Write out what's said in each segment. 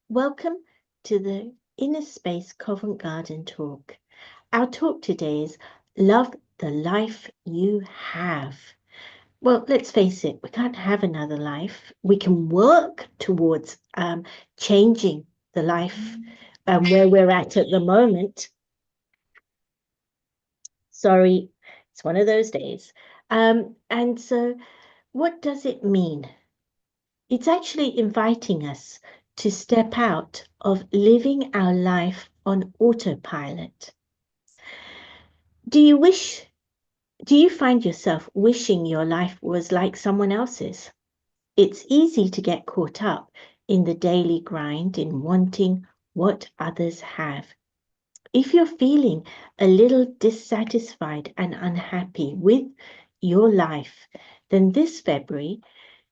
Welcome to the Inner Space Covent Garden talk. Our talk today is Love the Life You Have. Well, let's face it, we can't have another life. We can work towards changing the life where we're at the moment. Sorry, it's one of those days. And so what does it mean? It's actually inviting us to step out of living our life on autopilot. Do you find yourself wishing your life was like someone else's? It's easy to get caught up in the daily grind, in wanting what others have. If you're feeling a little dissatisfied and unhappy with your life, then this February,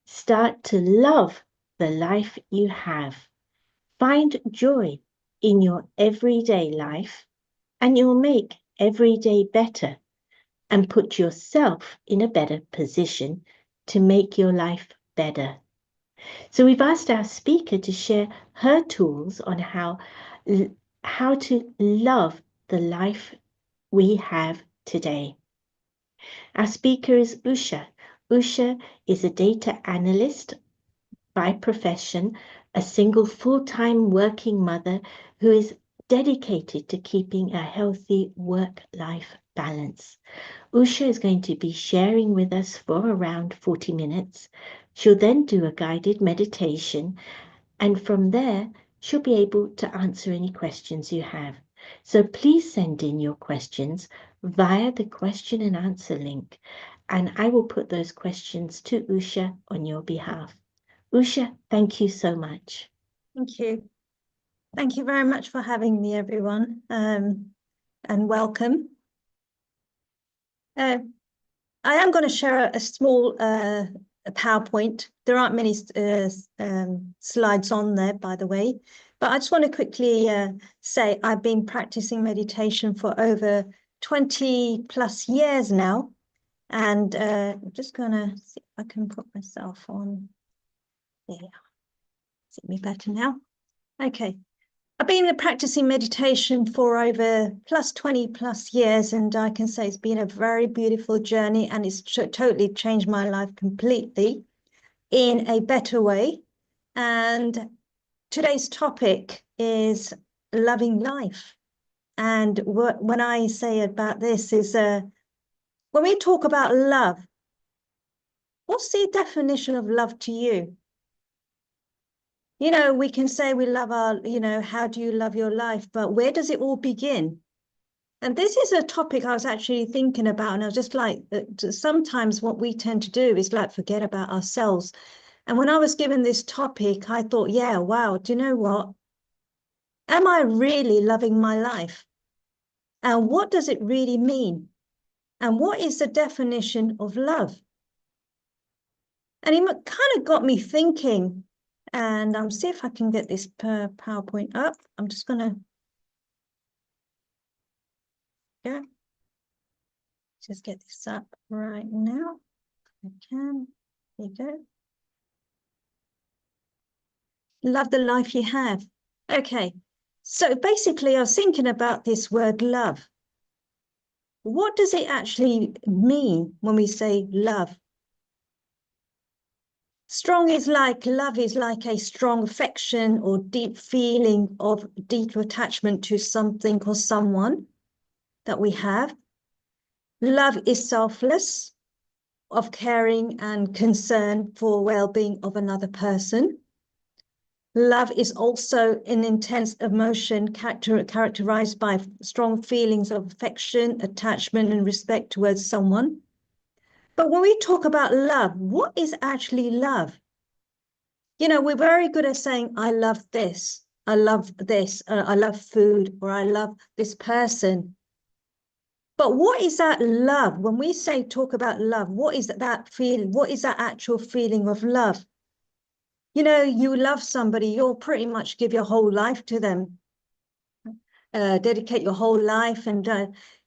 start to love the life you have. Find joy in your everyday life, and you'll make every day better and put yourself in a better position to make your life better. So we've asked our speaker to share her tools on how to love the life we have today. Our speaker is Usha. Usha is a data analyst by profession, a single full-time working mother who is dedicated to keeping a healthy work-life balance. Usha is going to be sharing with us for around 40 minutes. She'll then do a guided meditation, and from there, she'll be able to answer any questions you have. So please send in your questions via the question and answer link, and I will put those questions to Usha on your behalf. Usha, thank you so much. Thank you. Thank you very much for having me, everyone, and welcome. I am going to share a small PowerPoint. There aren't many slides on there, by the way, but I just want to quickly say I've been practicing meditation for over 20 plus years now, and I'm just going to see if I can put myself on there. Is it me better now? Okay. I've been practicing meditation for over 20 plus years, and I can say it's been a very beautiful journey, and it's totally changed my life completely in a better way. And today's topic is loving life. And when I say about this is, when we talk about love, what's the definition of love to you? You know, we can say we love how do you love your life? But where does it all begin? And this is a topic I was actually thinking about. And I was just like, sometimes what we tend to do is like forget about ourselves. And when I was given this topic, I thought, yeah, wow, do you know what? Am I really loving my life? And what does it really mean? And what is the definition of love? And it kind of got me thinking. And see if I can get this PowerPoint up. I'm just going to, yeah, just get this up right now. I can. There you go. Love the life you have. Okay. So basically, I was thinking about this word love. What does it actually mean when we say love? Love is like a strong affection or deep feeling of deep attachment to something or someone that we have. Love is selfless, of caring and concern for well-being of another person. Love is also an intense emotion characterized by strong feelings of affection, attachment, and respect towards someone. But when we talk about love, what is actually love? You know, we're very good at saying, I love this, I love this, I love food, or I love this person. But what is that love? When we talk about love, what is that feeling? What is that actual feeling of love? You know, you love somebody, you'll pretty much give your whole life to them, dedicate your whole life, and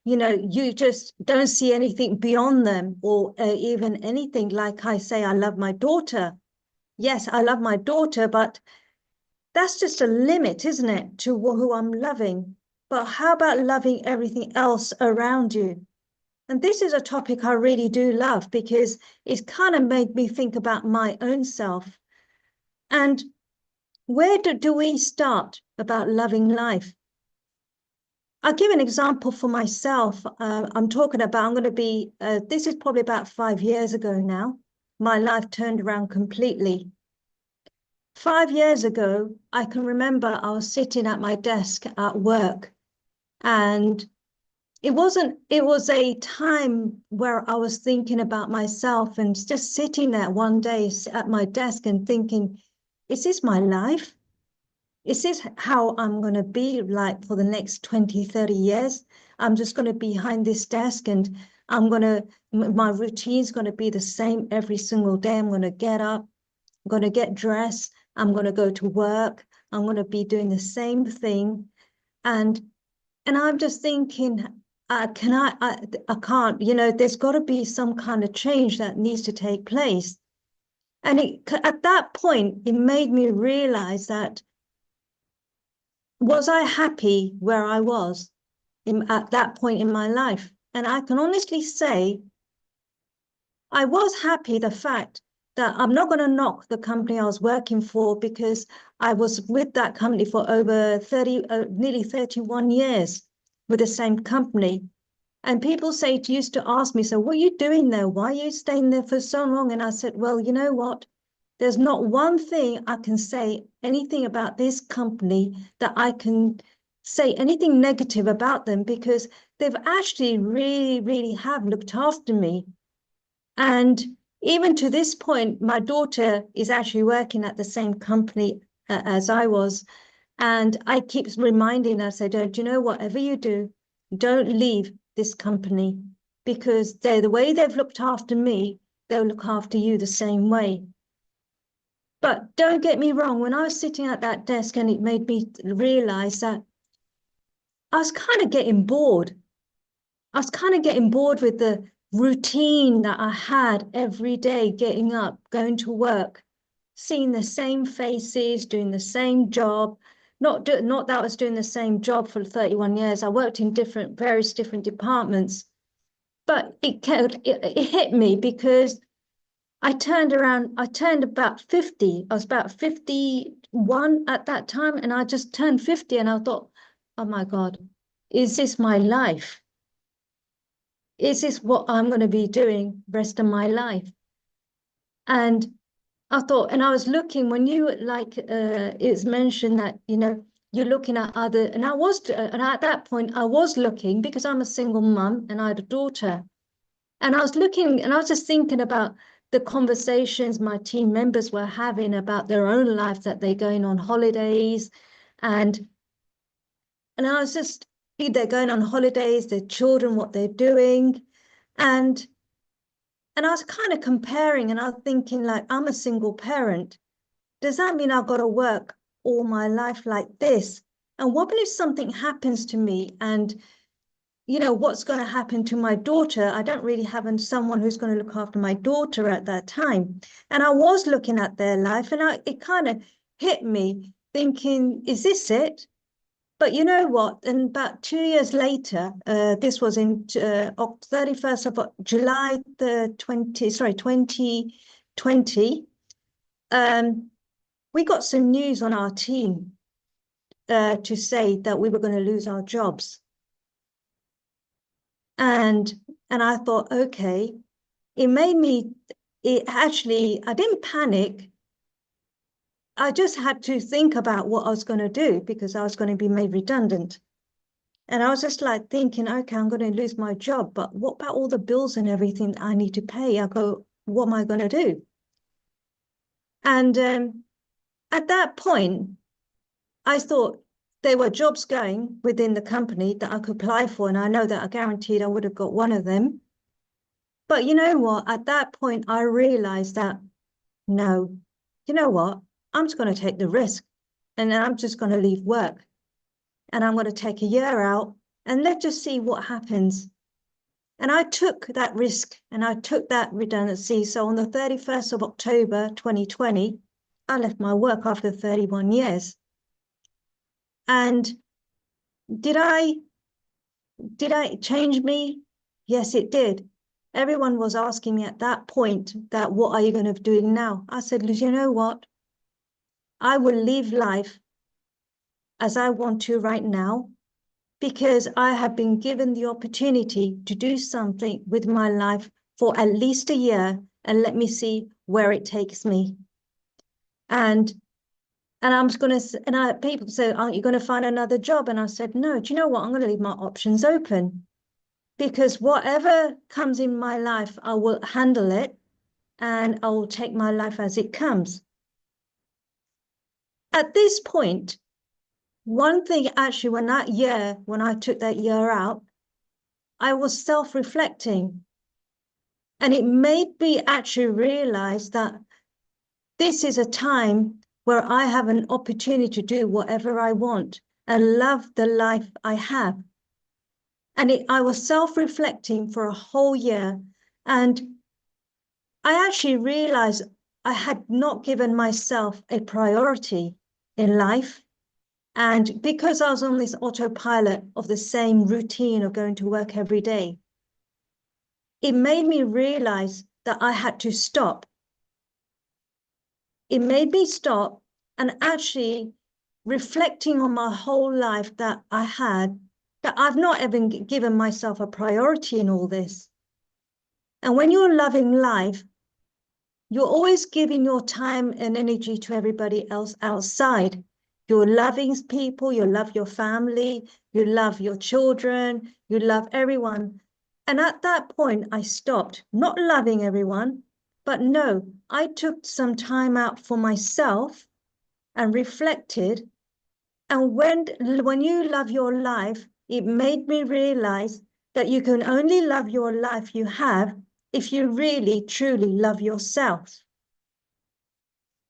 you know, you just don't see anything beyond them, or even anything. Like I say, I love my daughter. Yes, I love my daughter, but that's just a limit, isn't it, to who I'm loving? But how about loving everything else around you? And this is a topic I really do love because it's kind of made me think about my own self. And where do we start about loving life? I'll give an example for myself. I'm going to be, this is probably about 5 years ago now. My life turned around completely. 5 years ago, I can remember I was sitting at my desk at work, and it was a time where I was thinking about myself and just sitting there one day at my desk and thinking, is this my life? Is this how I'm going to be like for the next 20, 30 years? I'm just going to be behind this desk and my routine's going to be the same every single day. I'm going to get up, I'm going to get dressed, I'm going to go to work, I'm going to be doing the same thing. And I'm just thinking, I can't, there's got to be some kind of change that needs to take place. And at that point, it made me realize that, was I happy where I was at that point in my life? And I can honestly say I was happy, the fact that I'm not going to knock the company I was working for, because I was with that company for over nearly 31 years with the same company. And people used to ask me, so what are you doing there? Why are you staying there for so long? And I said, well, you know what? There's not one thing I can say anything about this company that I can say anything negative about them, because they've actually really, really have looked after me. And even to this point, my daughter is actually working at the same company as I was. And I keep reminding her, say, don't you know, whatever you do, don't leave this company, because the way they've looked after me, they'll look after you the same way. But don't get me wrong, when I was sitting at that desk, and it made me realize that I was kind of getting bored. I was kind of getting bored with the routine that I had every day, getting up, going to work, seeing the same faces, doing the same job. Not that I was doing the same job for 31 years. I worked in various different departments, but it hit me because I turned about 50. I was about 51 at that time, and I just turned 50, and I thought, oh my God, is this my life? Is this what I'm going to be doing the rest of my life? And I thought, and I was looking, when you it's mentioned that, you're looking at other, and and at that point I was looking, because I'm a single mum and I had a daughter. And I was looking, and I was just thinking about the conversations my team members were having about their own life, that they're going on holidays. And I was just, they're going on holidays, their children, what they're doing. And I was kind of comparing, and I was thinking, like, I'm a single parent. Does that mean I've got to work all my life like this? And what if something happens to me, and what's going to happen to my daughter? I don't really have someone who's going to look after my daughter at that time. And I was looking at their life, and it kind of hit me thinking, is this it? But you know what? And about 2 years later, this was in 31st of July, 2020, we got some news on our team to say that we were going to lose our jobs. And I thought, okay, I didn't panic. I just had to think about what I was going to do, because I was going to be made redundant. And I was just like thinking, okay, I'm going to lose my job, but what about all the bills and everything I need to pay? I go, what am I going to do? And at that point, I thought there were jobs going within the company that I could apply for, and I know that I guaranteed I would have got one of them. But you know what? At that point, I realized that, no, you know what? I'm just going to take the risk, and then I'm just going to leave work, and I'm going to take a year out, and let's just see what happens. And I took that risk, and I took that redundancy. So on the 31st of October, 2020, I left my work after 31 years. And did I change me? Yes, it did. Everyone was asking me at that point that, what are you going to do now? I said, you know what? I will live life as I want to right now, because I have been given the opportunity to do something with my life for at least a year, and let me see where it takes me. And I'm just going to, and people say, aren't you going to find another job? And I said, no, do you know what? I'm going to leave my options open, because whatever comes in my life, I will handle it, and I will take my life as it comes. At this point, one thing actually, when I took that year out, I was self-reflecting, and it made me actually realize that this is a time where I have an opportunity to do whatever I want and love the life I have. And I was self-reflecting for a whole year, and I actually realized I had not given myself a priority in life. And because I was on this autopilot of the same routine of going to work every day, it made me realize that I had to stop. It made me stop and actually reflecting on my whole life that I had, that I've not even given myself a priority in all this. And when you're loving life, you're always giving your time and energy to everybody else outside. You're loving people, you love your family, you love your children, you love everyone. And at that point, I stopped, not loving everyone, but no, I took some time out for myself and reflected. And when you love your life, it made me realize that you can only love your life you have if you really, truly love yourself.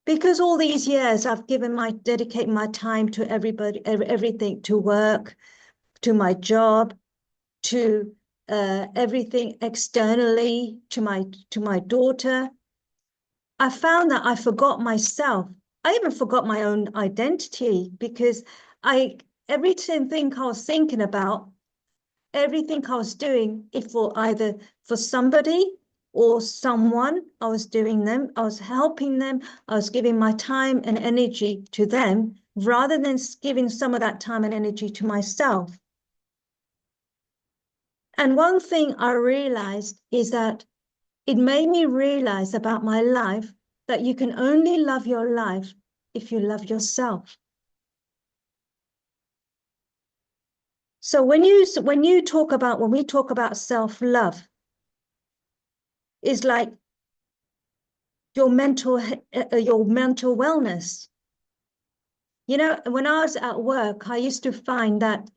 Because all these years I've dedicated my time to everything, to work, to my job, to everything externally, to my daughter, I found that I forgot myself. I even forgot my own identity, because everything I was thinking about, everything I was doing, if for either for somebody or someone, I was doing them, I was helping them, I was giving my time and energy to them, rather than giving some of that time and energy to myself. And one thing I realized is that it made me realize about my life that you can only love your life if you love yourself. So when we talk about self-love, is like your mental wellness. You know, when I was at work, I used to find that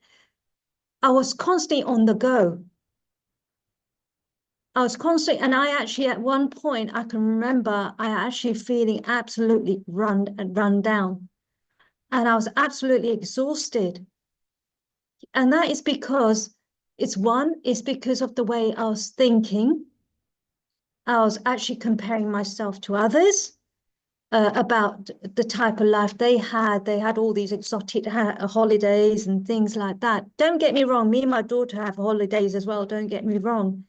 I was constantly on the go. And I actually, at one point, I can remember I actually feeling absolutely run down, and I was absolutely exhausted. And that is because it's because of the way I was thinking. I was actually comparing myself to others about the type of life they had. They had all these exotic holidays and things like that. Don't get me wrong, me and my daughter have holidays as well, don't get me wrong.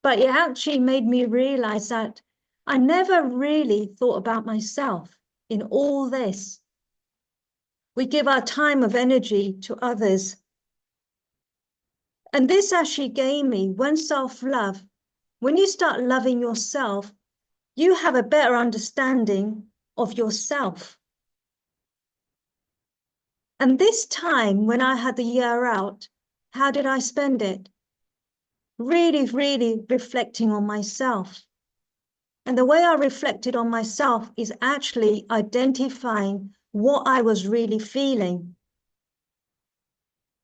But it actually made me realize that I never really thought about myself in all this. We give our time of energy to others. And this actually gave me, when self-love, when you start loving yourself, you have a better understanding of yourself. And this time, when I had the year out, how did I spend it? Really, really reflecting on myself. And the way I reflected on myself is actually identifying what I was really feeling,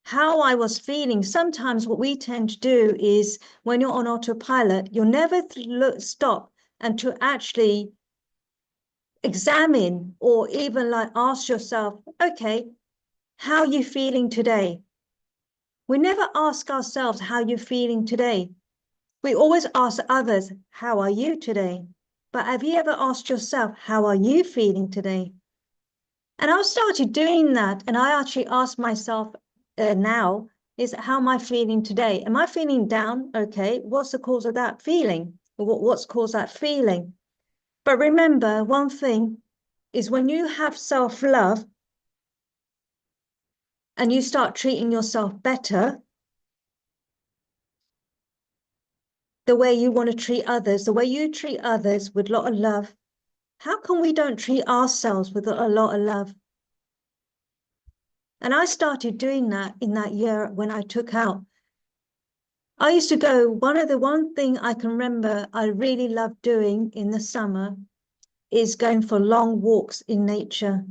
how I was feeling. Sometimes what we tend to do is, when you're on autopilot, you'll never stop and to actually examine or even like ask yourself, okay, how are you feeling today? We never ask ourselves how you're feeling today. We always ask others, how are you today? But have you ever asked yourself, how are you feeling today? And I started doing that. And I actually asked myself now, is how am I feeling today? Am I feeling down? Okay, what's the cause of that feeling? What's caused that feeling? But remember, one thing is when you have self-love and you start treating yourself better, the way you want to treat others, the way you treat others with a lot of love, how come we don't treat ourselves with a lot of love? And I started doing that in that year when I took out. I used to go, one thing I can remember I really loved doing in the summer is going for long walks in nature.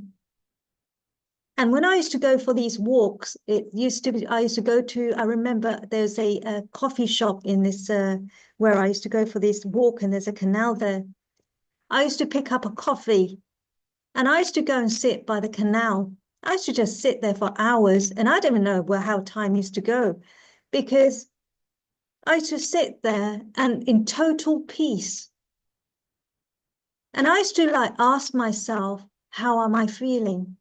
And when I used to go for these walks, I used to go to, I remember there's a coffee shop in this, where I used to go for this walk, and there's a canal there. I used to pick up a coffee and I used to go and sit by the canal. I used to just sit there for hours, and I don't even know how time used to go, because I used to sit there and in total peace. And I used to like ask myself, how am I feeling?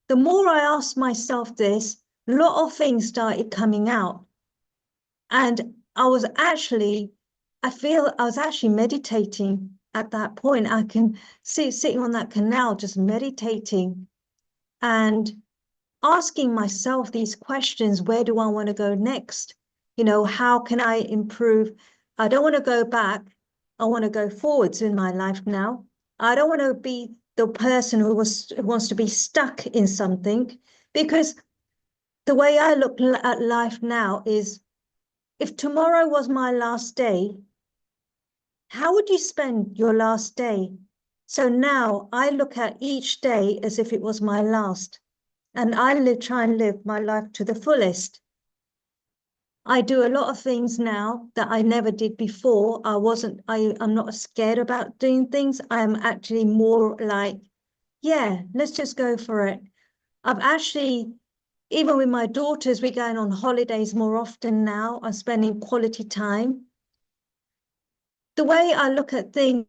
The more I asked myself this, a lot of things started coming out. And I feel I was actually meditating at that point. I can see sitting on that canal, just meditating and asking myself these questions. Where do I want to go next? How can I improve? I don't want to go back. I want to go forwards in my life now. I don't want to be the person who wants to be stuck in something, because the way I look at life now is, if tomorrow was my last day, how would you spend your last day? So now I look at each day as if it was my last, and try and live my life to the fullest. I do a lot of things now that I never did before. I'm not scared about doing things. I'm actually more like, yeah, let's just go for it. I've actually, even with my daughters, we're going on holidays more often now. I'm spending quality time. The way I look at things,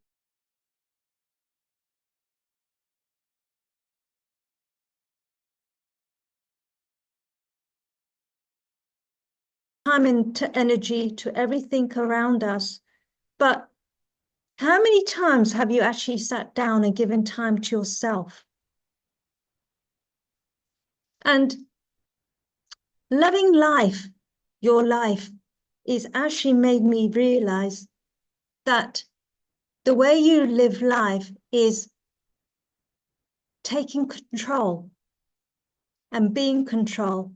time and energy to everything around us. But how many times have you actually sat down and given time to yourself? And loving life, your life, is actually made me realize that the way you live life is taking control and being control.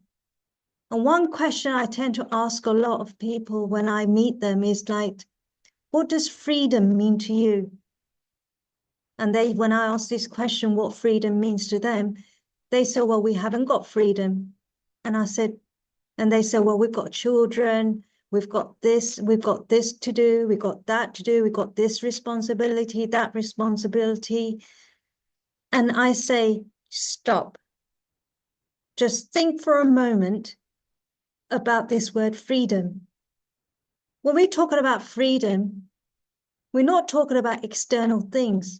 And one question I tend to ask a lot of people when I meet them is like, what does freedom mean to you? And when I ask this question, what freedom means to them, they say, well, we haven't got freedom. And they say, well, we've got children, we've got this to do, we've got that to do, we've got this responsibility, that responsibility. And I say, stop. Just think for a moment about this word freedom. When we're talking about freedom, we're not talking about external things.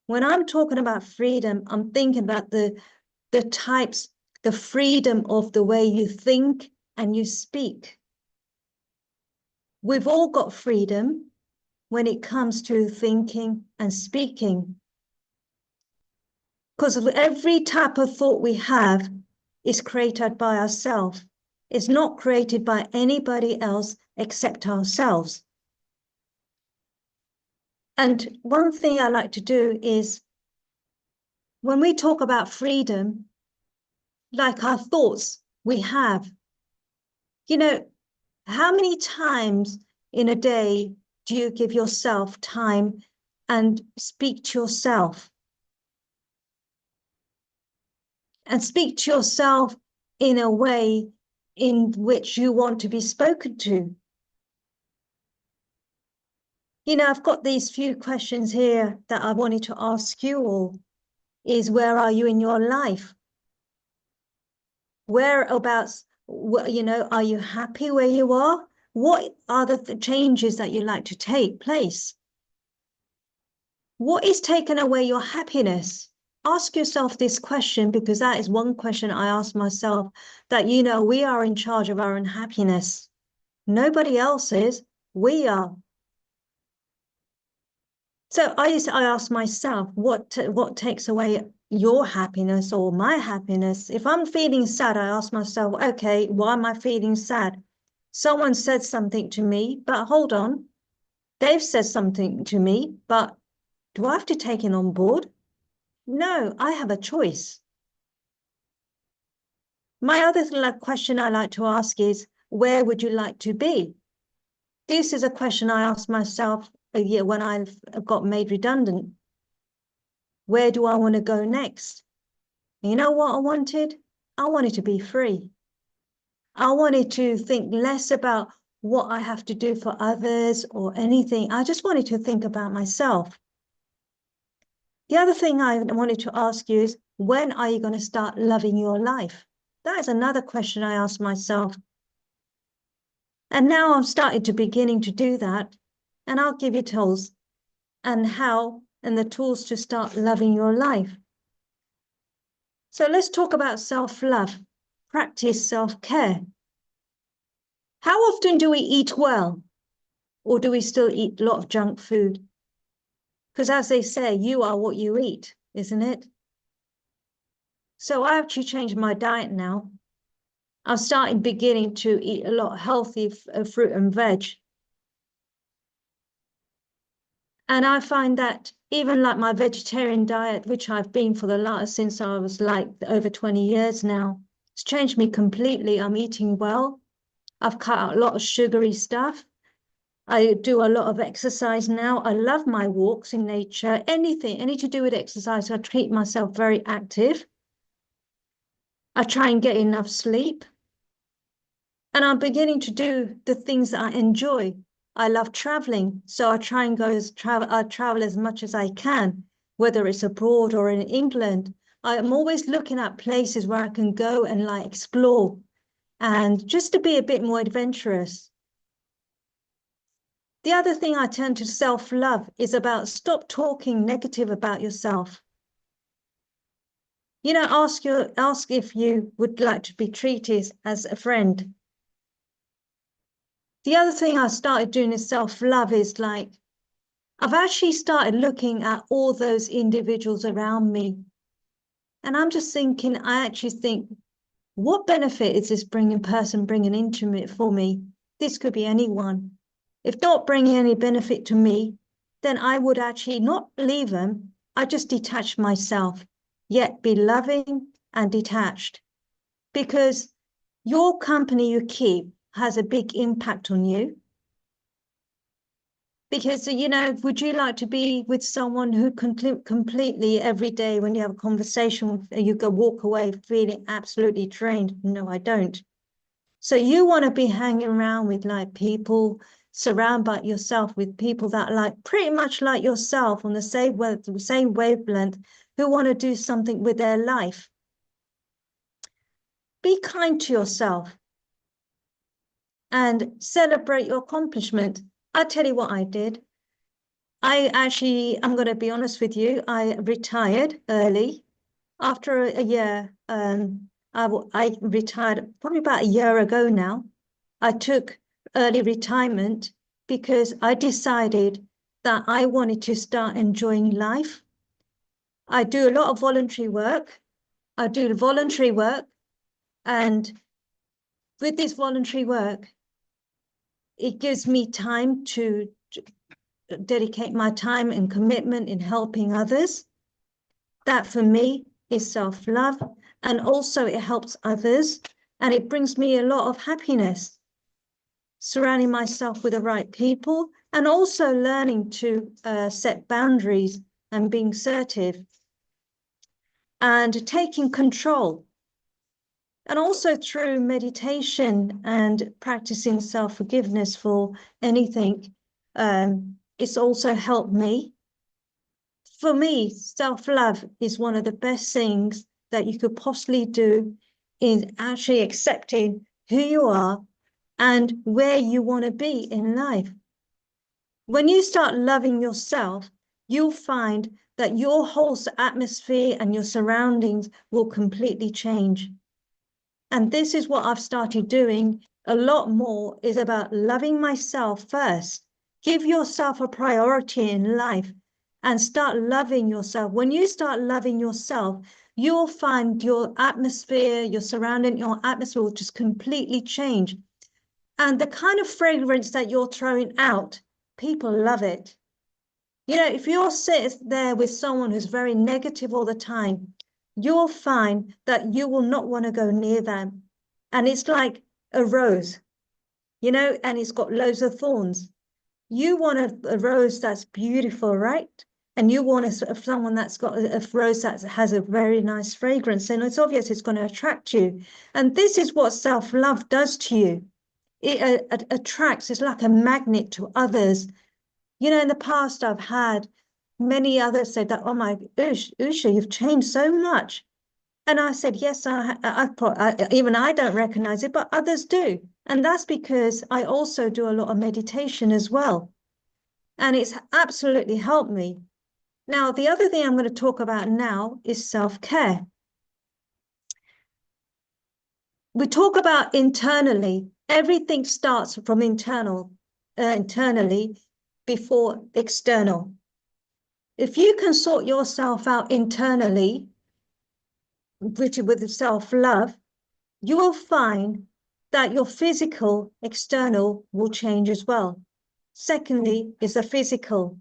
When I'm talking about freedom, I'm thinking about the types, the freedom of the way you think and you speak. We've all got freedom when it comes to thinking and speaking, because every type of thought we have is created by ourselves. It's not created by anybody else except ourselves. And one thing I like to do is, when we talk about freedom, like our thoughts we have, how many times in a day do you give yourself time and speak to yourself? And speak to yourself in a way in which you want to be spoken to. I've got these few questions here that I wanted to ask you all. Is, where are you in your life? Whereabouts, are you happy where you are? What are the changes that you'd like to take place? What is taking away your happiness? ask yourself this question, because that is one question I ask myself, that, we are in charge of our own happiness. Nobody else is, we are. So I ask myself, what takes away your happiness or my happiness? If I'm feeling sad, I ask myself, okay, why am I feeling sad? Someone said something to me, but hold on, they've said something to me, but do I have to take it on board? No, I have a choice. My other question I like to ask is, where would you like to be? This is a question I asked myself a year when I've got made redundant. Where do I want to go next? You know what I wanted? I wanted to be free. I wanted to think less about what I have to do for others or anything. I just wanted to think about myself. The other thing I wanted to ask you is, when are you going to start loving your life? That is another question I ask myself. And now I'm starting to beginning to do that. And I'll give you tools and the tools to start loving your life. So let's talk about self-love. Practice self-care. How often do we eat well? Or do we still eat a lot of junk food? Because as they say, you are what you eat, isn't it? So I actually changed my diet now. I'm beginning to eat a lot of healthy fruit and veg. And I find that even like my vegetarian diet, which I've been for the last, since I was like over 20 years now, it's changed me completely. I'm eating well. I've cut out a lot of sugary stuff. I do a lot of exercise now. I love my walks in nature, any to do with exercise. I treat myself very active. I try and get enough sleep. And I'm beginning to do the things that I enjoy. I love traveling, so I try and I travel as much as I can, whether it's abroad or in England. I'm always looking at places where I can go and like explore, and just to be a bit more adventurous. The other thing I turn to self-love is about stop talking negative about yourself. Ask if you would like to be treated as a friend. The other thing I started doing is self-love is like, I've actually started looking at all those individuals around me. And I'm just thinking, I actually think, what benefit is this person bringing into it for me? This could be anyone. If not bringing any benefit to me, then I would actually not leave them. I just detach myself, yet be loving and detached. Because your company you keep has a big impact on you. Because, would you like to be with someone who completely every day when you have a conversation, you go walk away feeling absolutely drained? No, I don't. So you want to be hanging around with like people, surround by yourself with people that like pretty much like yourself on the same wavelength, who want to do something with their life. Be kind to yourself and celebrate your accomplishment. I'll tell you what I did. I'm going to be honest with you, I retired early. After a year, I retired probably about a year ago now. I took early retirement because I decided that I wanted to start enjoying life. I do a lot of voluntary work. I do voluntary work, and with this voluntary work, it gives me time to dedicate my time and commitment in helping others. That for me is self-love, and also it helps others, and it brings me a lot of happiness, surrounding myself with the right people, and also learning to set boundaries and being assertive and taking control. And also through meditation and practicing self-forgiveness for anything, it's also helped me. For me, self-love is one of the best things that you could possibly do, in actually accepting who you are and where you want to be in life. When you start loving yourself, you'll find that your whole atmosphere and your surroundings will completely change. And this is what I've started doing a lot more, is about loving myself first. Give yourself a priority in life and start loving yourself. When you start loving yourself, you'll find your atmosphere, your surrounding, your atmosphere will just completely change. And the kind of fragrance that you're throwing out, people love it. You know, if you're sitting there with someone who's very negative all the time, you'll find that you will not want to go near them. And it's like a rose, you know, and it's got loads of thorns. You want a rose that's beautiful, right? And you want someone that's got a rose that has a very nice fragrance. And it's obvious it's going to attract you. And this is what self-love does to you. It attracts, it's like a magnet to others. You know, in the past, I've had many others say that, oh my, Usha, you've changed so much. And I said, yes, even I don't recognize it, but others do. And that's because I also do a lot of meditation as well. And it's absolutely helped me. Now, the other thing I'm going to talk about now is self-care. We talk about internally. Everything starts from internally before external. If you can sort yourself out internally, which with self-love, you will find that your physical external will change as well. Secondly, is the physical,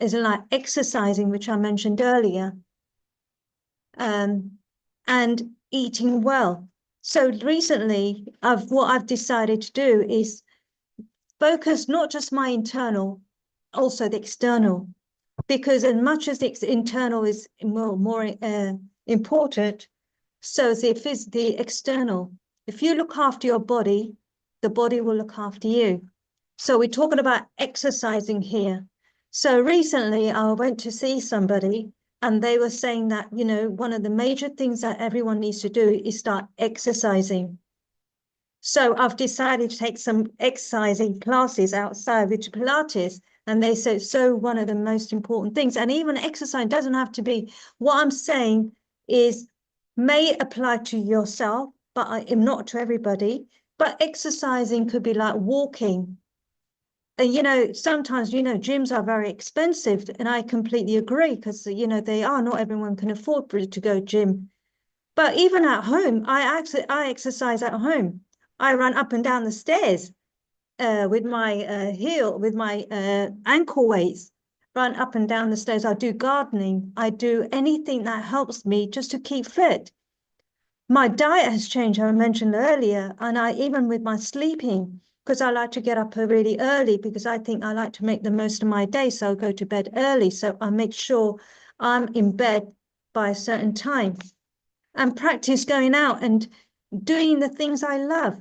is like exercising, which I mentioned earlier, and eating well. So recently, what I've decided to do is focus not just my internal, also the external, because as much as the internal is more important, so is the external. If you look after your body, the body will look after you. So we're talking about exercising here. So recently I went to see somebody and they were saying that, you know, one of the major things that everyone needs to do is start exercising. So I've decided to take some exercising classes outside, which Pilates, and they say so one of the most important things. And even exercise doesn't have to be, what I'm saying is may apply to yourself, but not to everybody. But exercising could be like walking. And, you know, sometimes, you know, gyms are very expensive, and I completely agree because, you know, they are, not everyone can afford to go gym. But even at home, I exercise at home. I run up and down the stairs with my with my ankle weights, run up and down the stairs. I do gardening. I do anything that helps me just to keep fit. My diet has changed, I mentioned earlier, and even with my sleeping, because I like to get up really early because I think I like to make the most of my day. So I go to bed early. So I make sure I'm in bed by a certain time and practice going out and doing the things I love.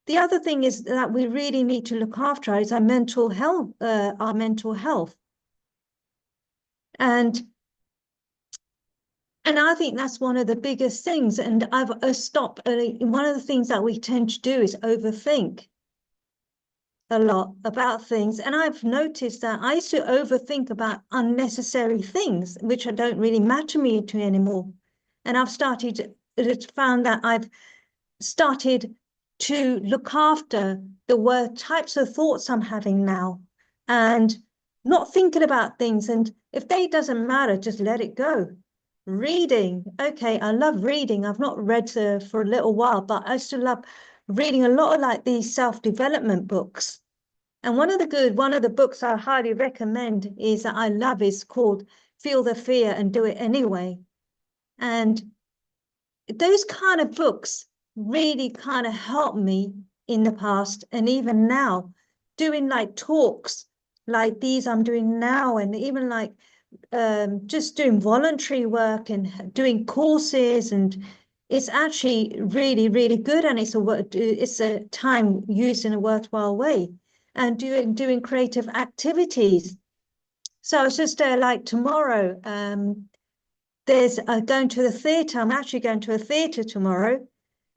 The other thing is that we really need to look after is our mental health, And I think that's one of the biggest things. And I've stopped. One of the things that we tend to do is overthink a lot about things. And I've noticed that I used to overthink about unnecessary things, which don't really matter me to anymore. And I've found that I've started to look after the types of thoughts I'm having now and not thinking about things. And if they doesn't matter, just let it go. Reading. Okay, I love reading. I've not read for a little while, but I still love reading a lot of like these self-development books. And one of the books I highly recommend is that I love is called Feel the Fear and Do It Anyway. And those kind of books really kind of helped me in the past and even now, doing like talks like these I'm doing now, and even like just doing voluntary work and doing courses, and it's actually really, really good, and it's a time used in a worthwhile way, and doing creative activities. So it's just like tomorrow, there's going to the theatre. I'm actually going to a theatre tomorrow,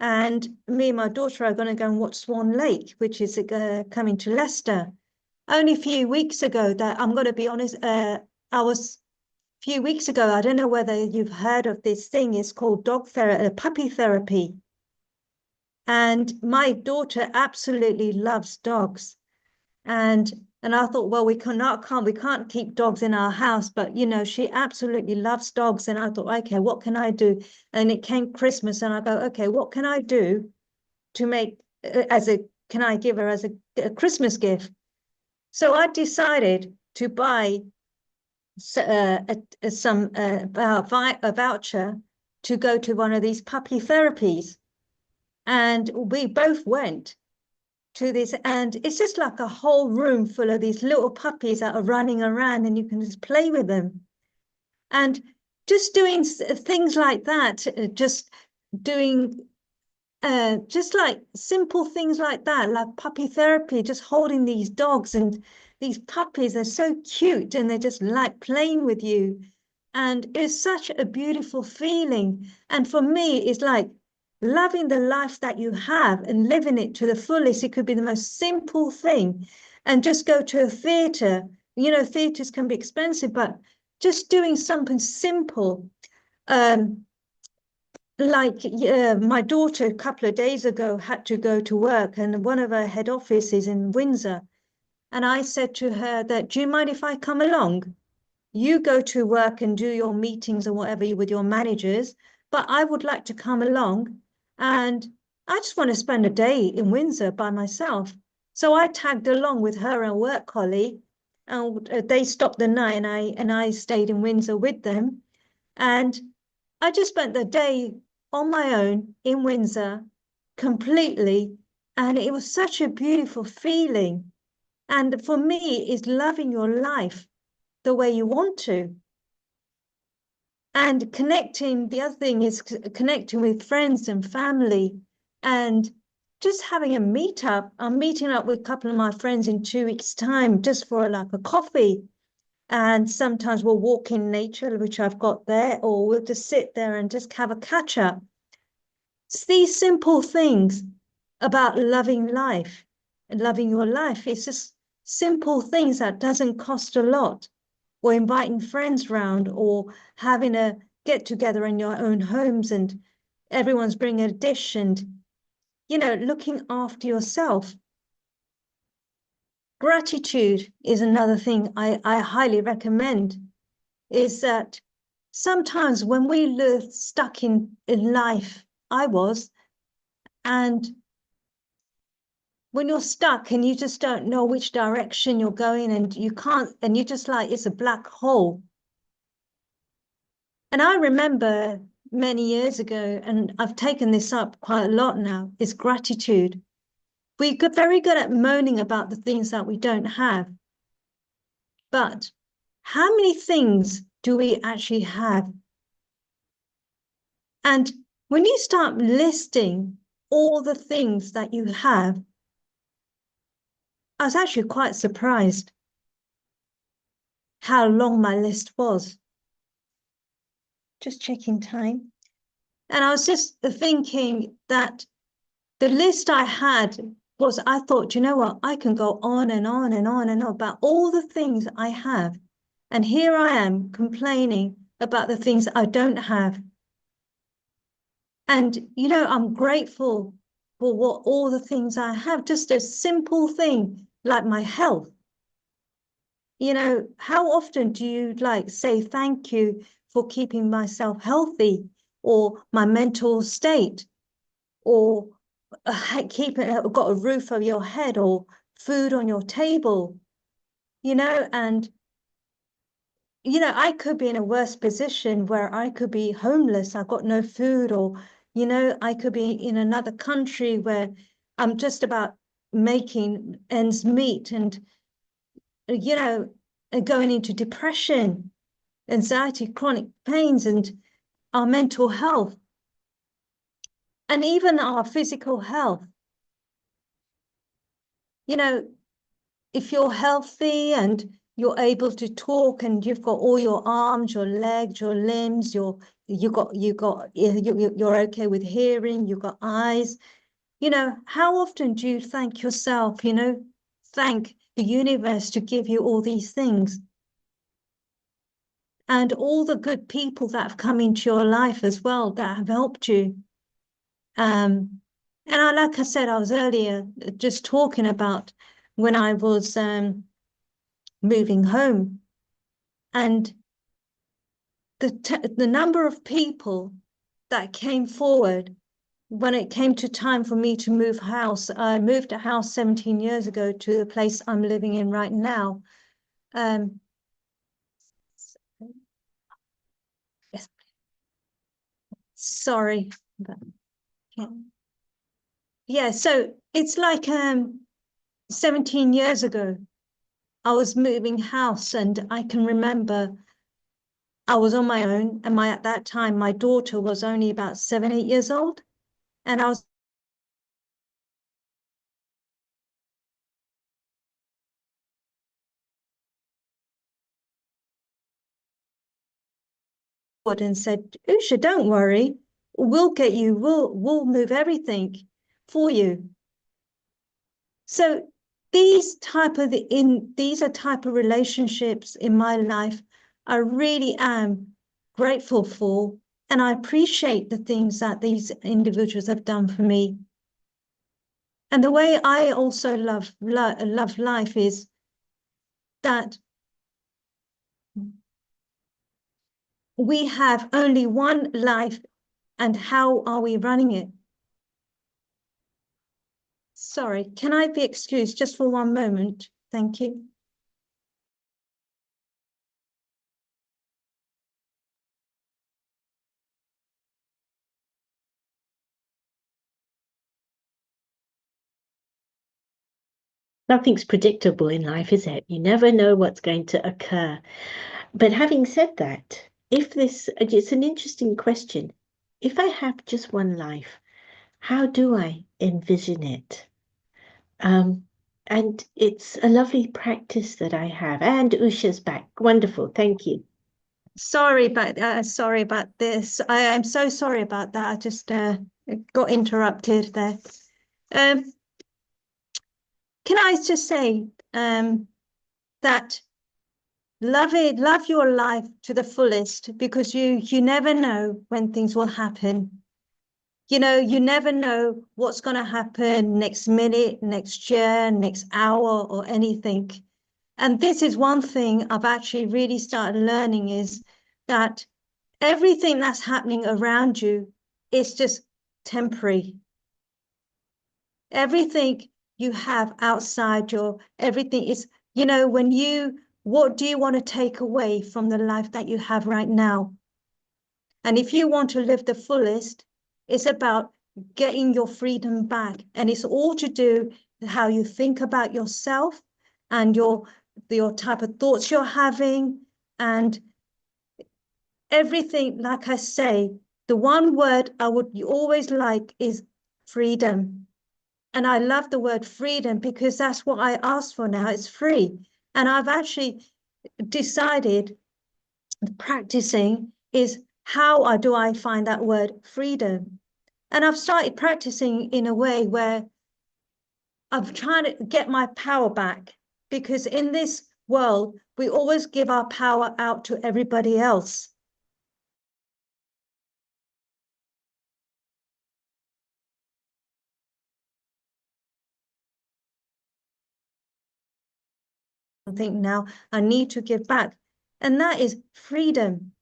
and me and my daughter are going to go and watch Swan Lake, which is coming to Leicester. Only a few weeks ago, that I'm going to be honest, I was few weeks ago, I don't know whether you've heard of this thing, it's called puppy therapy. And my daughter absolutely loves dogs. And I thought, well, we can't keep dogs in our house, but you know, she absolutely loves dogs. And I thought, okay, what can I do? And it came Christmas, and I go, okay, what can I do to make can I give her as a Christmas gift? So I decided to buy a voucher to go to one of these puppy therapies. And we both went to this, and it's just like a whole room full of these little puppies that are running around, and you can just play with them. And just doing things like that, just doing just like simple things like that, like puppy therapy, just holding these dogs and these puppies, they're so cute and they just like playing with you. And it's such a beautiful feeling. And for me, it's like loving the life that you have and living it to the fullest. It could be the most simple thing. And just go to a theatre. You know, theatres can be expensive, but just doing something simple. Like my daughter a couple of days ago had to go to work, and one of her head office is in Windsor. And I said to her that, do you mind if I come along? You go to work and do your meetings or whatever with your managers, but I would like to come along, and I just want to spend a day in Windsor by myself. So I tagged along with her and a work colleague, and they stopped the night, and I stayed in Windsor with them. And I just spent the day on my own in Windsor completely. And it was such a beautiful feeling. And for me, it's loving your life the way you want to. And connecting, the other thing is connecting with friends and family and just having a meetup. I'm meeting up with a couple of my friends in 2 weeks' time just for like a coffee. And sometimes we'll walk in nature, which I've got there, or we'll just sit there and just have a catch up. It's these simple things about loving life and loving your life. It's just simple things that doesn't cost a lot, or inviting friends round, or having a get together in your own homes and everyone's bringing a dish, and, you know, looking after yourself. Gratitude is another thing I highly recommend, is that sometimes when we live stuck in life, I was, and when you're stuck and you just don't know which direction you're going, and you can't, and you just like, it's a black hole. And I remember many years ago, and I've taken this up quite a lot now, is gratitude. We get very good at moaning about the things that we don't have. But how many things do we actually have? And when you start listing all the things that you have, I was actually quite surprised how long my list was. Just checking time. And I was just thinking that the list I had was, I thought, you know what, I can go on and on and on and on about all the things I have. And here I am complaining about the things I don't have. And, you know, I'm grateful for what all the things I have, just a simple thing like my health. You know, how often do you like say thank you for keeping myself healthy, or my mental state, or keeping got a roof over your head, or food on your table, you know? And, you know, I could be in a worse position where I could be homeless, I've got no food, or, you know, I could be in another country where I'm just about making ends meet, and, you know, going into depression, anxiety, chronic pains, and our mental health, and even our physical health. You know, if you're healthy and you're able to talk, and you've got all your arms, your legs, your limbs, you're okay with hearing, you've got eyes, you know, how often do you thank yourself, you know, thank the universe to give you all these things? and all the good people that have come into your life as well that have helped you. And like I said, I was earlier just talking about when I was moving home, and the number of people that came forward when it came to time for me to move house. I moved a house 17 years ago to the place I'm living in right now. Yes, sorry, but yeah, so it's like 17 years ago, I was moving house, and I can remember I was on my own, and at that time, my daughter was only about 7, 8 years old, and I was and said, Usha, don't worry, we'll move everything for you. So these are type of relationships in my life I really am grateful for, and I appreciate the things that these individuals have done for me. And the way I also love life is that we have only one life, and how are we running it? Sorry, can I be excused just for one moment? Thank you. Nothing's predictable in life, is it? You never know what's going to occur. But having said that, it's an interesting question. If I have just one life, how do I envision it? And it's a lovely practice that I have. And Usha's back. Wonderful. Thank you. Sorry about this. I'm so sorry about that. I just got interrupted there. Can I just say that love your life to the fullest, because you never know when things will happen. You know, you never know what's going to happen next minute, next year, next hour, or anything. And this is one thing I've actually really started learning, is that everything that's happening around you is just temporary. Everything you have outside everything is, what do you want to take away from the life that you have right now? And if you want to live the fullest, it's about getting your freedom back. And it's all to do with how you think about yourself and your type of thoughts you're having, and everything. Like I say, the one word I would always like is freedom. And I love the word freedom because that's what I ask for now. It's free. And I've actually decided practicing is how do I find that word freedom? And I've started practicing in a way where I'm trying to get my power back, because in this world, we always give our power out to everybody else. I think now I need to give back, and that is freedom.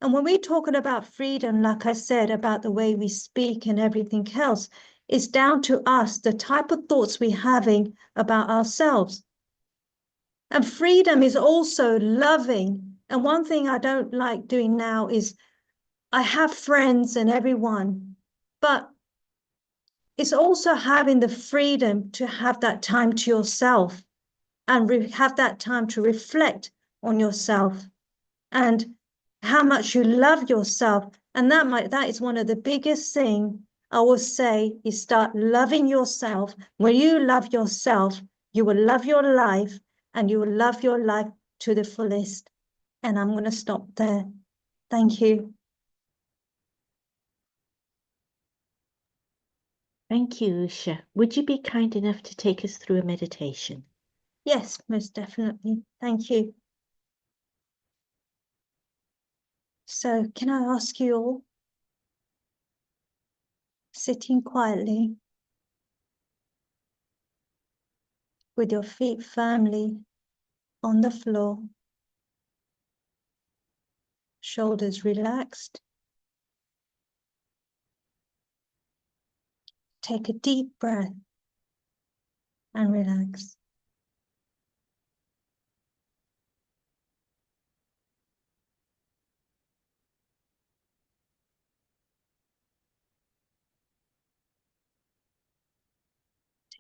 And when we're talking about freedom, like I said, about the way we speak and everything else, it's down to us, the type of thoughts we're having about ourselves. And freedom is also loving. And one thing I don't like doing now is I have friends and everyone, but it's also having the freedom to have that time to yourself, and have that time to reflect on yourself and how much you love yourself. And that is one of the biggest things I will say, is start loving yourself. When you love yourself, you will love your life, and you will love your life to the fullest. And I'm going to stop there. Thank you. Thank you, Usha. Would you be kind enough to take us through a meditation? Yes, most definitely. Thank you. So can I ask you all, sitting quietly with your feet firmly on the floor, shoulders relaxed, take a deep breath and relax.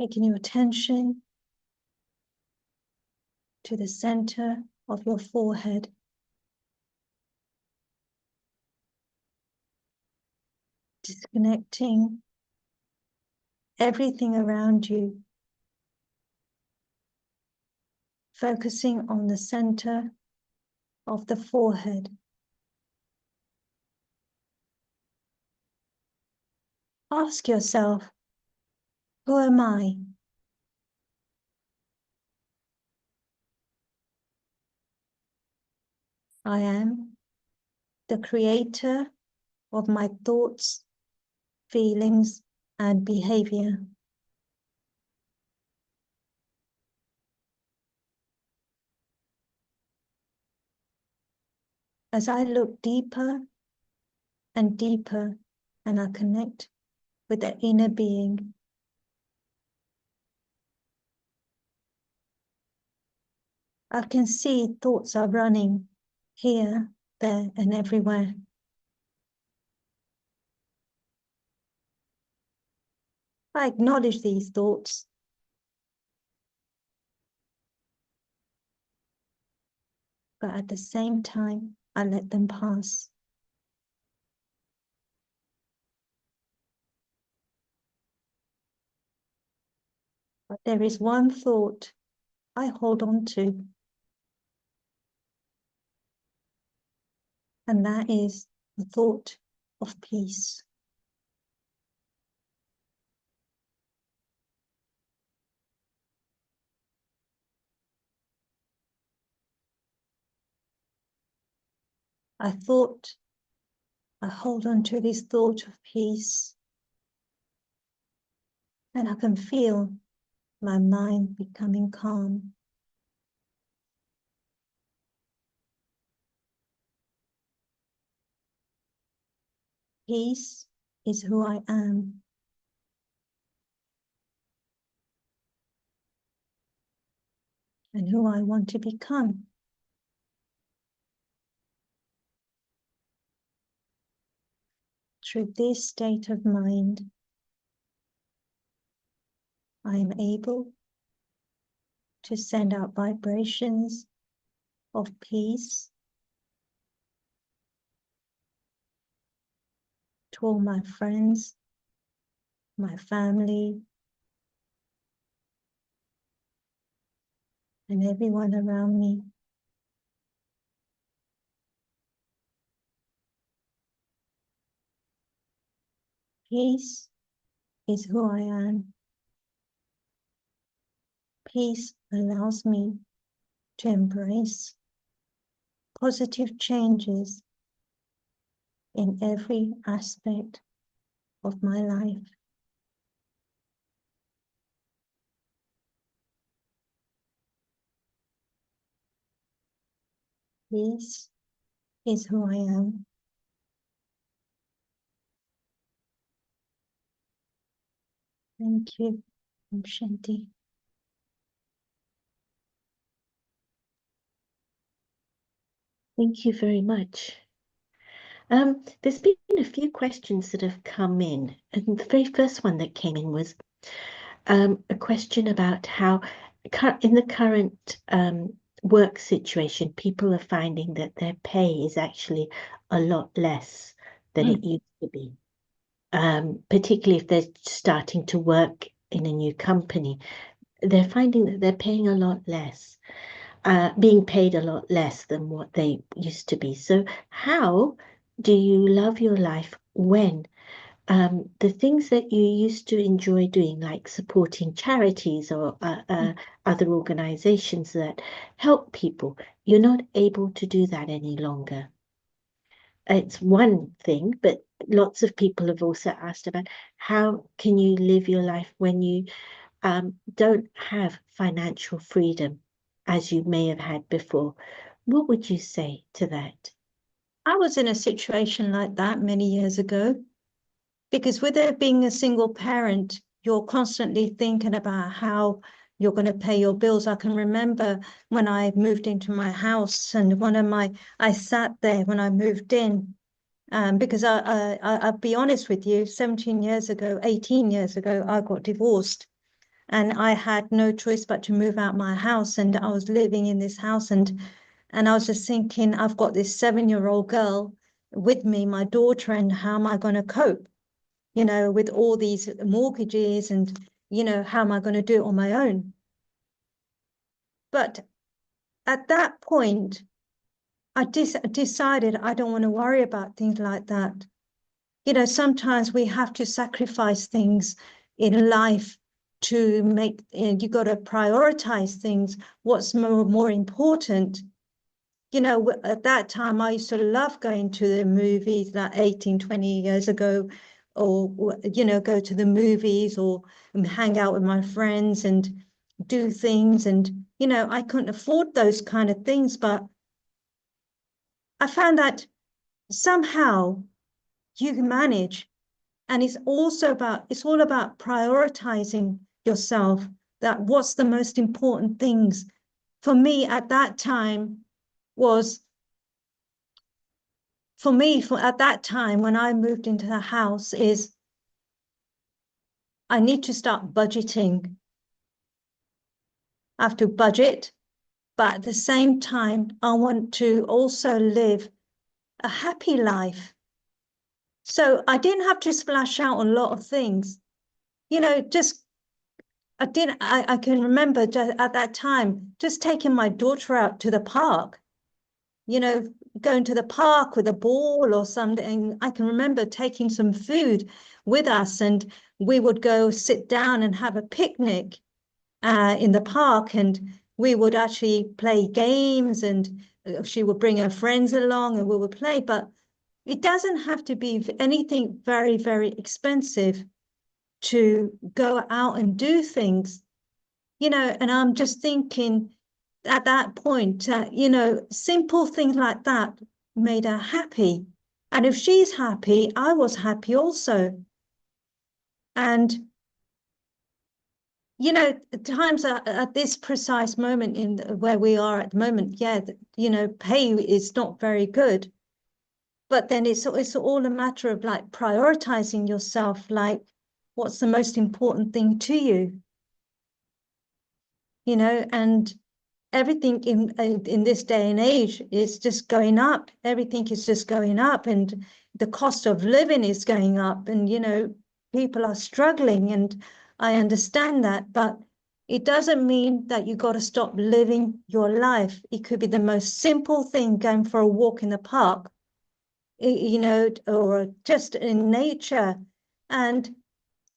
Taking your attention to the center of your forehead. Disconnecting everything around you, focusing on the center of the forehead. Ask yourself, who am I? I am the creator of my thoughts, feelings, and behavior. As I look deeper and deeper and I connect with the inner being, I can see thoughts are running here, there, and everywhere. I acknowledge these thoughts, but at the same time, I let them pass. But there is one thought I hold on to, and that is the thought of peace. I hold on to this thought of peace, and I can feel my mind becoming calm. Peace is who I am. And who I want to become. Through this state of mind, I am able to send out vibrations of peace to all my friends, my family, and everyone around me. Peace is who I am. Peace allows me to embrace positive changes in every aspect of my life. Peace is who I am. Thank you, Shanti. Thank you very much. There's been a few questions that have come in, and the very first one that came in was a question about how in the current work situation, people are finding that their pay is actually a lot less than it used to be, particularly if they're starting to work in a new company. They're finding that they're paying a lot less. Being paid a lot less than what they used to be. So how do you love your life when the things that you used to enjoy doing, like supporting charities or other organizations that help people, you're not able to do that any longer? it's one thing, but lots of people have also asked about how can you live your life when you don't have financial freedom as you may have had before. What would you say to that? I was in a situation like that many years ago, because with it being a single parent, you're constantly thinking about how you're going to pay your bills. I can remember when I moved into my house, and I sat there when I moved in, because I'll be honest with you, 17 years ago, 18 years ago, I got divorced. And I had no choice but to move out my house. And I was living in this house, and I was just thinking, I've got this 7-year-old girl with me, my daughter, and how am I going to cope, with all these mortgages, and, how am I going to do it on my own? But at that point, I decided I don't want to worry about things like that. Sometimes we have to sacrifice things in life to make, you got to prioritize things, what's more important. At that time, I used to love going to the movies, like 18, 20 years ago, or, go to the movies, or hang out with my friends and do things. And, I couldn't afford those kind of things, but I found that somehow you can manage. And it's all about prioritizing yourself, that what's the most important things. For me at that time was, at that time when I moved into the house, is I need to start budgeting. I have to budget, but at the same time, I want to also live a happy life. So I didn't have to splash out on a lot of things. Just I can remember just at that time just taking my daughter out to the park, you know, going to the park with a ball or something. I can remember taking some food with us, and we would go sit down and have a picnic in the park, and we would actually play games, and she would bring her friends along and we would play. But it doesn't have to be anything very, very expensive to go out and do things, and I'm just thinking at that point, simple things like that made her happy. And if she's happy, I was happy also. And, times at this precise moment in where we are at the moment, yeah, pay is not very good. But then it's all a matter of like prioritizing yourself, like what's the most important thing to you, and everything in this day and age is just going up. Everything is just going up, and the cost of living is going up, and people are struggling, and I understand that, but it doesn't mean that you got to stop living your life. It could be the most simple thing, going for a walk in the park, or just in nature. And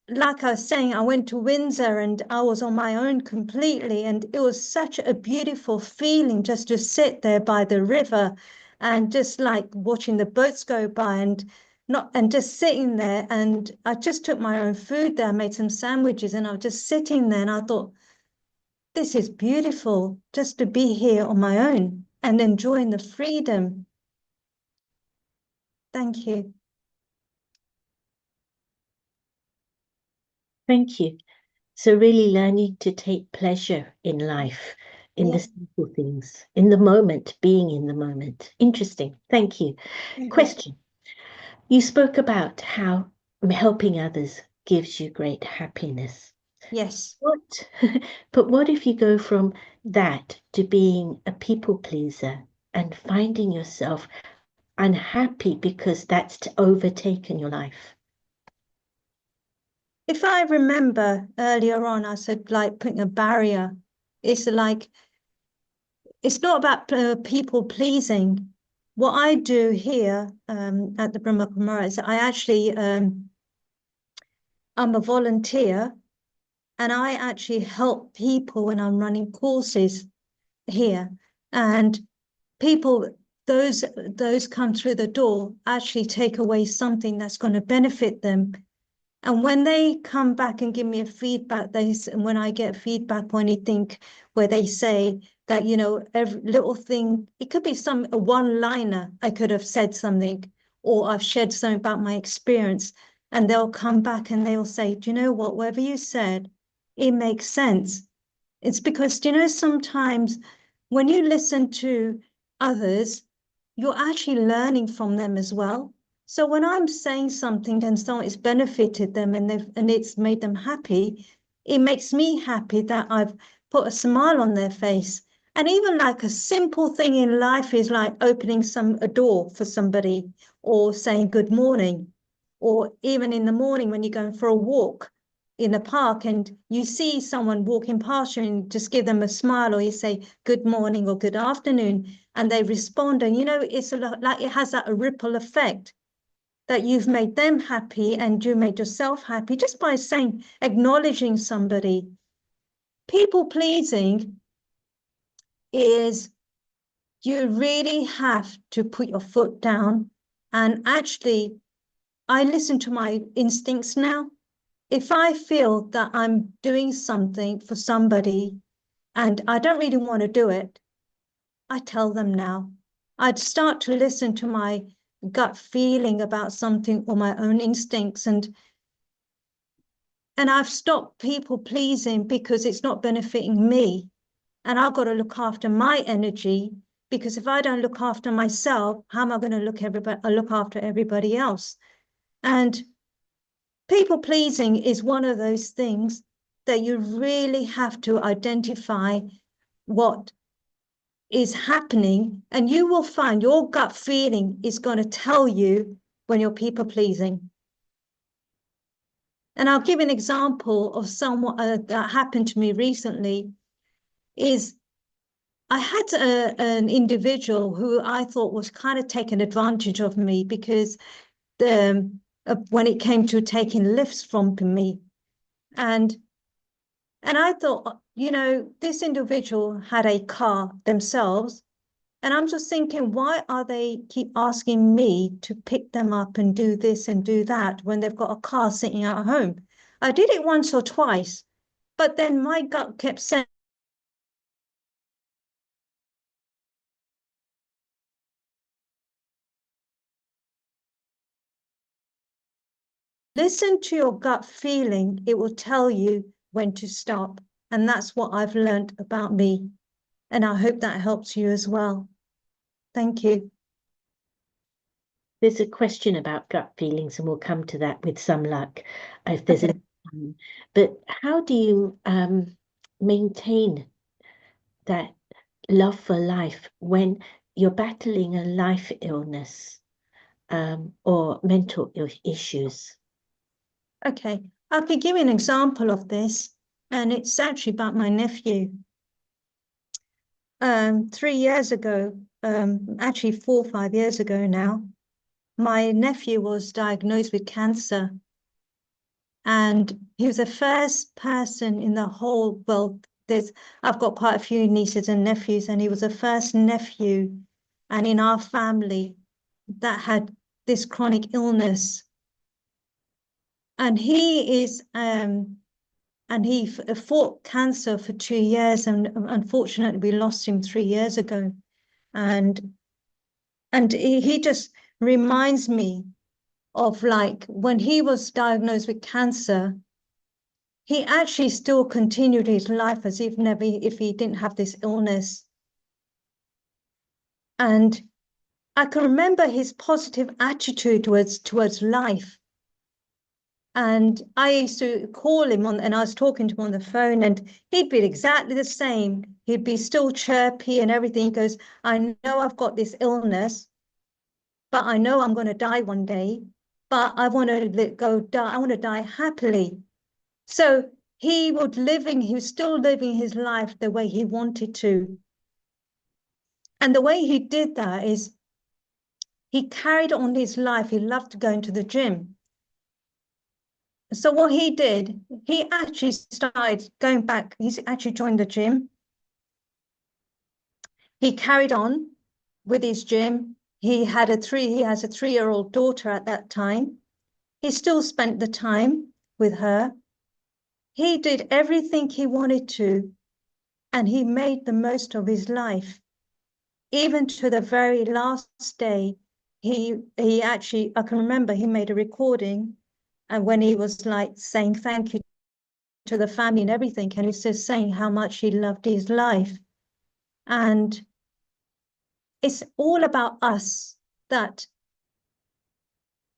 like I was saying, I went to Windsor and I was on my own completely. And it was such a beautiful feeling just to sit there by the river and just like watching the boats go by, and just sitting there. And I just took my own food there, made some sandwiches, and I was just sitting there, and I thought, this is beautiful just to be here on my own and enjoying the freedom. Thank you. Thank you. So, really learning to take pleasure in life, in the Yeah, simple things, in the moment, being in the moment. Interesting. Thank you. thank you. Question. You spoke about how helping others gives you great happiness. Yes. What, but what if you go from that to being a people pleaser and finding yourself unhappy because that's overtaken your life? If I remember earlier on, I said like putting a barrier. It's like, it's not about people pleasing. What I do here at the Brahma Kumara is I actually, I'm a volunteer, and I actually help people when I'm running courses here. And people those come through the door actually take away something that's going to benefit them. And when they come back and give me a feedback, when I get feedback or anything where they say that, you know, every little thing, it could be a one-liner, I could have said something, or I've shared something about my experience, and they'll come back and they'll say, do you know what, whatever you said, it makes sense. It's because, do you know, sometimes when you listen to others, you're actually learning from them as well. So when I'm saying something and it's benefited them and it's made them happy, it makes me happy that I've put a smile on their face. And even like a simple thing in life is like opening a door for somebody or saying good morning, or even in the morning when you're going for a walk in the park and you see someone walking past you and just give them a smile, or you say good morning or good afternoon and they respond, and you know, it's a lot like it has that ripple effect that you've made them happy and you made yourself happy just by saying, acknowledging somebody. People pleasing is you really have to put your foot down. And actually, I listen to my instincts now. If I feel that I'm doing something for somebody and I don't really want to do it, I tell them now. I'd start to listen to my gut feeling about something or my own instincts, and I've stopped people pleasing because it's not benefiting me. And I've got to look after my energy, because if I don't look after myself, how am I going to look after everybody else? And people pleasing is one of those things that you really have to identify what is happening, and you will find your gut feeling is going to tell you when you're people pleasing. And I'll give an example of someone that happened to me recently. Is I had an individual who I thought was kind of taking advantage of me, because when it came to taking lifts from me, and I thought, you know, this individual had a car themselves, and I'm just thinking, why are they keep asking me to pick them up and do this and do that when they've got a car sitting at home? I did it once or twice, but then my gut kept saying, listen to your gut feeling. It will tell you when to stop. And that's what I've learned about me. And I hope that helps you as well. Thank you. There's a question about gut feelings, and we'll come to that with some luck if there's Okay. but how do you maintain that love for life when you're battling a life illness or mental issues? Okay. I could give you an example of this, and it's actually about my nephew. 3 years ago, actually 4 or 5 years ago now, my nephew was diagnosed with cancer. And he was the first person in the whole world. I've got quite a few nieces and nephews, and he was the first nephew and in our family that had this chronic illness. And he fought cancer for 2 years, and unfortunately we lost him 3 years ago. And he just reminds me of, like, when he was diagnosed with cancer, he actually still continued his life as if he didn't have this illness. And I can remember his positive attitude towards life. And I used to call him and I was talking to him on the phone, and he'd be exactly the same. He'd be still chirpy and everything. He goes, I know I've got this illness, but I know I'm going to die one day, but I want to die. I want to die happily. So he was still living his life the way he wanted to. And the way he did that is he carried on his life. He loved going to the gym. So what he did, he actually started going back. He's actually joined the gym. He carried on. with his gym. He has a 3-year-old daughter at that time. He still spent the time with her. He did everything he wanted to, and he made the most of his life. Even to the very last day, he actually, I can remember he made a recording, and when he was like saying thank you to the family and everything, and he's just saying how much he loved his life. And it's all about us that,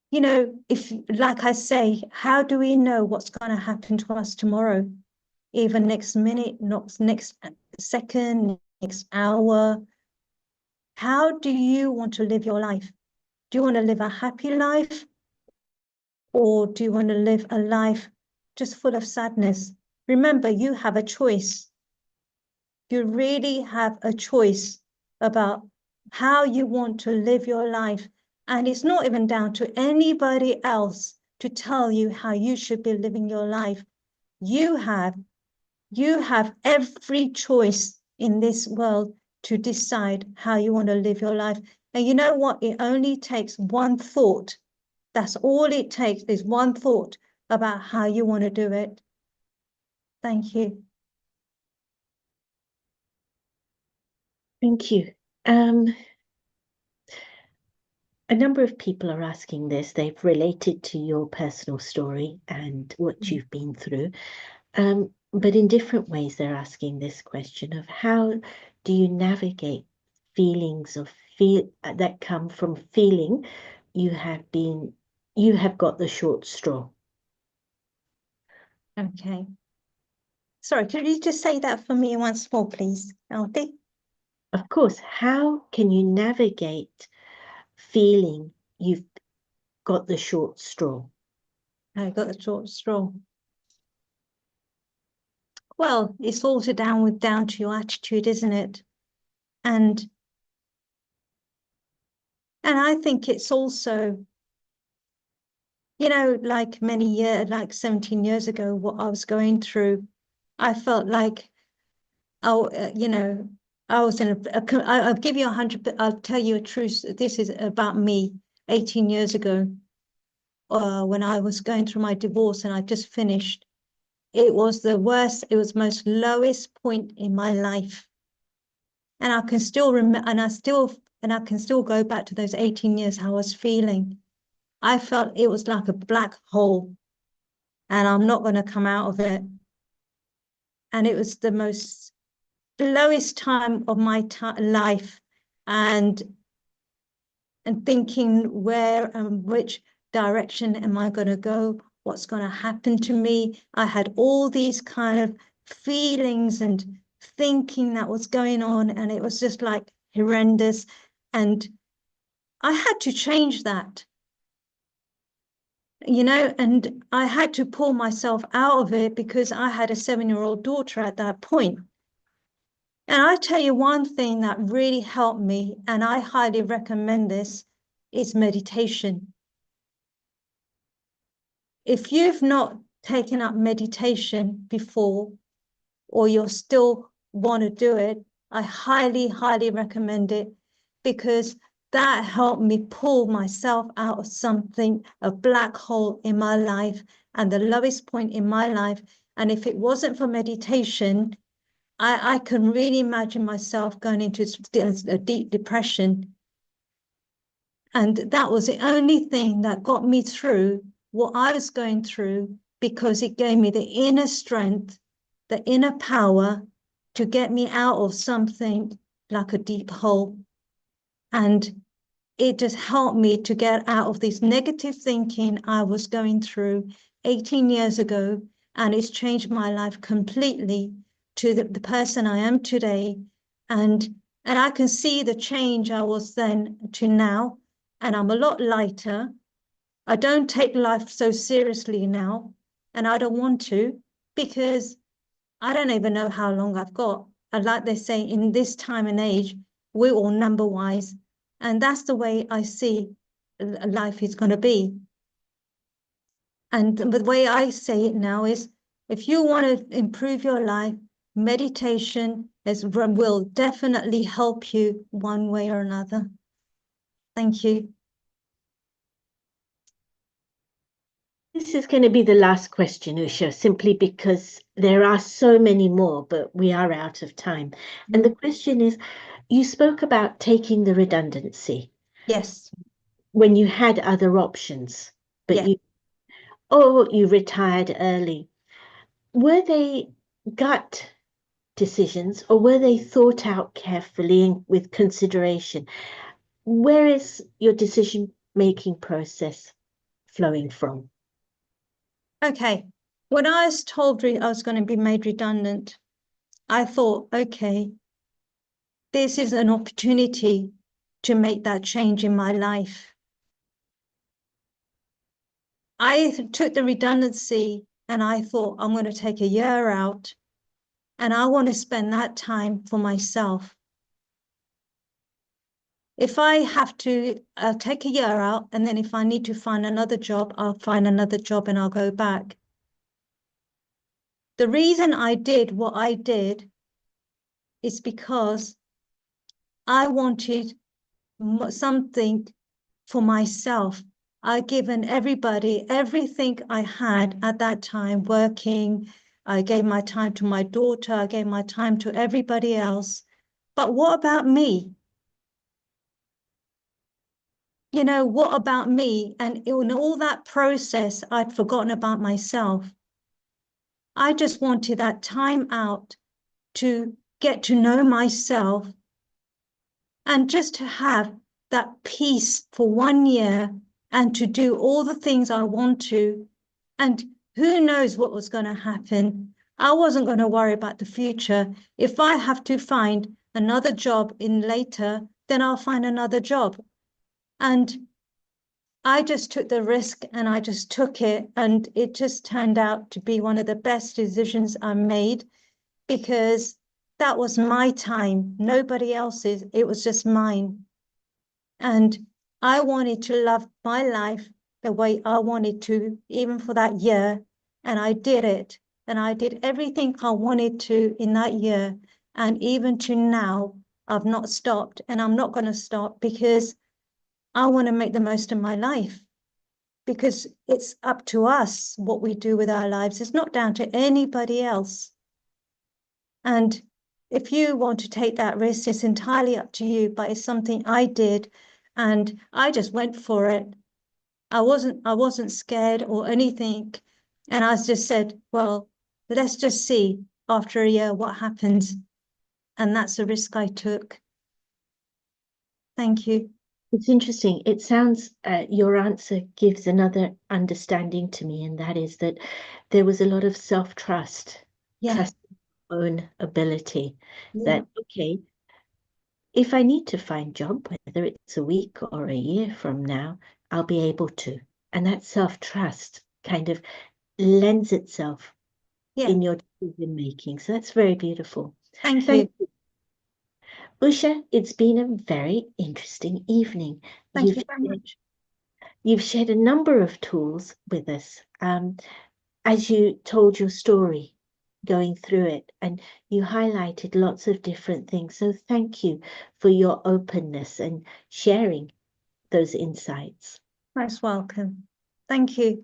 you know, if, like I say, how do we know what's going to happen to us tomorrow? Even next minute, not next second, next hour. How do you want to live your life? Do you want to live a happy life? Or do you want to live a life just full of sadness? Remember, you have a choice. You really have a choice about how you want to live your life. And it's not even down to anybody else to tell you how you should be living your life. You have every choice in this world to decide how you want to live your life. And you know what? It only takes one thought. That's all it takes, is one thought about how you want to do it. Thank you. Thank you. A number of people are asking this. They've related to your personal story and what you've been through. But in different ways, they're asking this question of how do you navigate feelings of that come from feeling you have got the short straw. Okay. Sorry, could you just say that for me once more, please, Aldi? Of course, how can you navigate feeling you've got the short straw? I got the short straw. Well, it's all down to your attitude, isn't it? And I think it's also, you know, like 17 years ago, what I was going through, I felt like, you know, I was I'll give you 100, I'll tell you a truth. This is about me 18 years ago, when I was going through my divorce and I just finished. It was the worst, it was most lowest point in my life. And I can still remember, and I can still go back to those 18 years, how I was feeling. I felt it was like a black hole, and I'm not going to come out of it. And it was the lowest time of my life, and thinking where and which direction am I going to go? What's going to happen to me? I had all these kind of feelings and thinking that was going on, and it was just like horrendous. And I had to change that, you know, and I had to pull myself out of it because I had a 7-year-old daughter at that point. And I tell you one thing that really helped me, and I highly recommend this, is meditation. If you've not taken up meditation before, or you still want to do it, I highly, highly recommend it, because that helped me pull myself out of something, a black hole in my life and the lowest point in my life. And if it wasn't for meditation, I can really imagine myself going into a deep depression. And that was the only thing that got me through what I was going through, because it gave me the inner strength, the inner power to get me out of something like a deep hole. And it just helped me to get out of this negative thinking I was going through 18 years ago. And it's changed my life completely to the person I am today. And I can see the change I was then to now. And I'm a lot lighter. I don't take life so seriously now. And I don't want to, because I don't even know how long I've got. And like they say, in this time and age, we're all number wise. And that's the way I see life is going to be. And the way I say it now is, if you want to improve your life, meditation will definitely help you one way or another. Thank you. This is going to be the last question, Usha, simply because there are so many more, but we are out of time. And the question is, you spoke about taking the redundancy. Yes. When you had other options, but Yeah. you retired early. Were they gut decisions or were they thought out carefully and with consideration? Where is your decision-making process flowing from? Okay. When I was told I was going to be made redundant, I thought, okay, this is an opportunity to make that change in my life. I took the redundancy and I thought, I'm going to take a year out and I want to spend that time for myself. If I have to, I'll take a year out, and then if I need to find another job, I'll find another job and I'll go back. The reason I did what I did is because I wanted something for myself. I'd given everybody everything I had at that time working. I gave my time to my daughter. I gave my time to everybody else. But what about me? You know, what about me? And in all that process, I'd forgotten about myself. I just wanted that time out to get to know myself and just to have that peace for 1 year and to do all the things I want to. And who knows what was going to happen? I wasn't going to worry about the future. If I have to find another job in later, then I'll find another job. And I just took the risk and I just took it. And it just turned out to be one of the best decisions I made because that was my time, nobody else's. It was just mine. And I wanted to love my life the way I wanted to, even for that year. And I did it. And I did everything I wanted to in that year. And even to now, I've not stopped and I'm not going to stop because I want to make the most of my life. Because it's up to us what we do with our lives. It's not down to anybody else. And if you want to take that risk, it's entirely up to you, but it's something I did and I just went for it. I wasn't scared or anything. And I just said, well, let's just see after a year what happens. And that's the risk I took. Thank you. It's interesting. It sounds, your answer gives another understanding to me, and that is that there was a lot of self-trust, Yeah. trust in your own ability, Yeah. that, okay, if I need to find job, whether it's a week or a year from now, I'll be able to. And that self-trust kind of lends itself Yeah. in your decision making. So that's very beautiful. Thank Thank you. you. Usha, it's been a very interesting evening. Thank you very much. You've shared a number of tools with us as you told your story going through it, and you highlighted lots of different things. So thank you for your openness and sharing those insights. Most welcome. Thank you.